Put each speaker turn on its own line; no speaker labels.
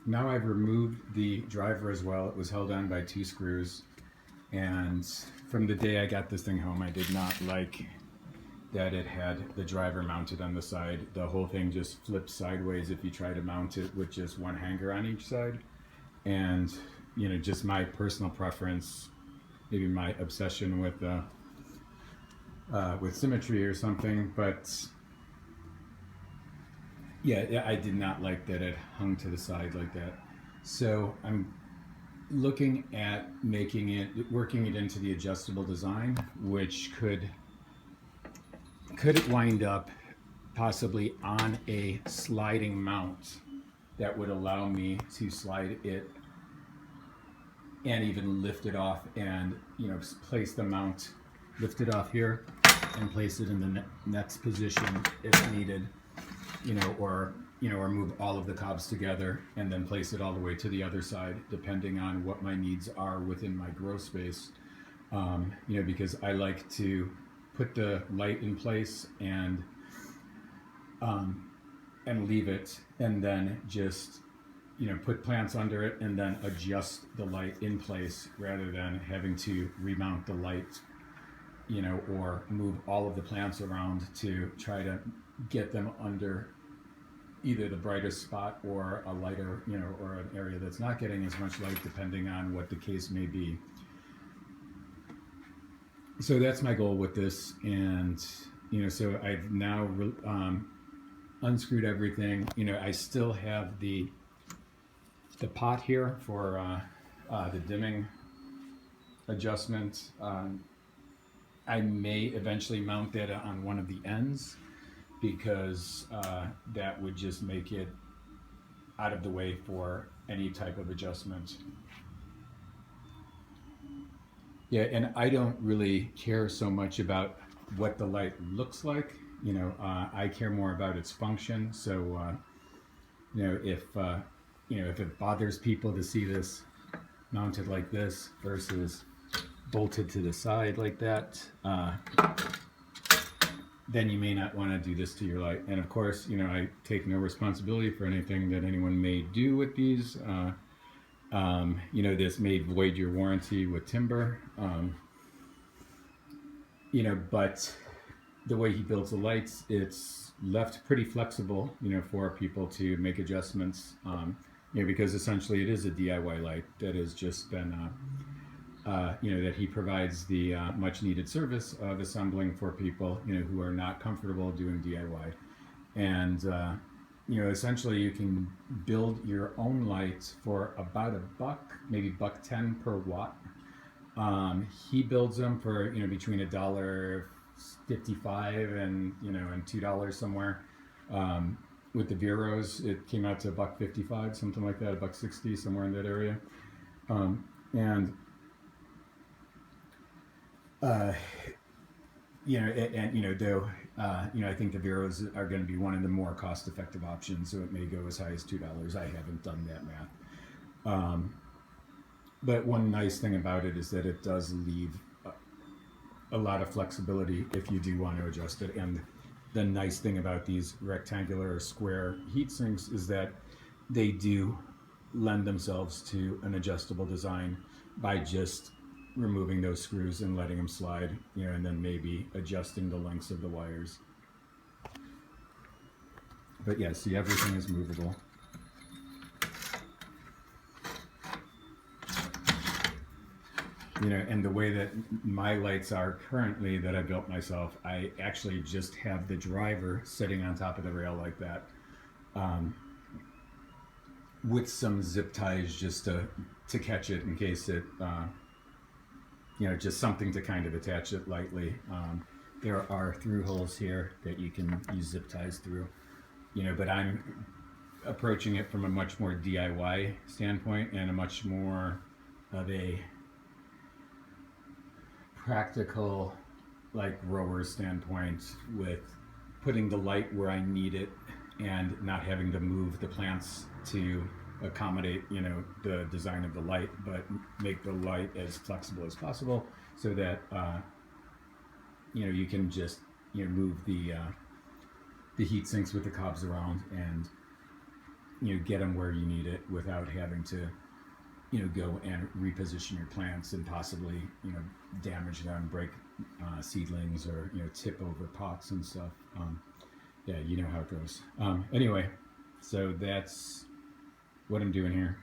now I've removed the driver as well. It was held on by 2 screws, and from the day I got this thing home, I did not like that it had the driver mounted on the side. The whole thing just flips sideways if you try to mount it with just one hanger on each side. And just my personal preference, maybe my obsession with symmetry or something, but yeah, I did not like that it hung to the side like that. So I'm looking at working it into the adjustable design, which could it wind up possibly on a sliding mount that would allow me to slide it and even lift it off, and place the mount, lift it off here and place it in the next position if needed, or move all of the cobs together and then place it all the way to the other side, depending on what my needs are within my grow space. Because I like to put the light in place and leave it, and then just put plants under it and then adjust the light in place, rather than having to remount the light, or move all of the plants around to try to get them under either the brightest spot or a lighter, or an area that's not getting as much light, depending on what the case may be. So that's my goal with this, and so I've now unscrewed everything. I still have the pot here for the dimming adjustment. I may eventually mount that on one of the ends, because that would just make it out of the way for any type of adjustment. Yeah, and I don't really care so much about what the light looks like. I care more about its function. So, if it bothers people to see this mounted like this versus bolted to the side like that, then you may not want to do this to your light. And of course, I take no responsibility for anything that anyone may do with these. This may void your warranty with timber. But the way he builds the lights, it's left pretty flexible, for people to make adjustments. Because essentially it is a DIY light that has just been, that he provides the much needed service of assembling for people, who are not comfortable doing DIY. And, essentially you can build your own lights for about $1, maybe $1.10 per watt. He builds them for, between $1.55 and $2 somewhere. With the Veros, it came out to $1.55, something like that, $1.60, somewhere in that area. I think the Veros are going to be one of the more cost-effective options, so it may go as high as $2. I haven't done that math. But one nice thing about it is that it does leave a lot of flexibility if you do want to adjust it. And the nice thing about these rectangular or square heat sinks is that they do lend themselves to an adjustable design by just removing those screws and letting them slide, and then maybe adjusting the lengths of the wires. But yeah, see, everything is movable. And the way that my lights are currently that I built myself, I actually just have the driver sitting on top of the rail like that, with some zip ties just to catch it in case it, just something to kind of attach it lightly. There are through holes here that you can use zip ties through, but I'm approaching it from a much more DIY standpoint and a much more of a practical, like, grower standpoint, with putting the light where I need it and not having to move the plants to accommodate, the design of the light, but make the light as flexible as possible, so that you can just move the heat sinks with the cobs around, and get them where you need it without having to, go and reposition your plants and possibly, damage them, break seedlings, or, tip over pots and stuff. Yeah, you know how it goes. Anyway, so that's what I'm doing here.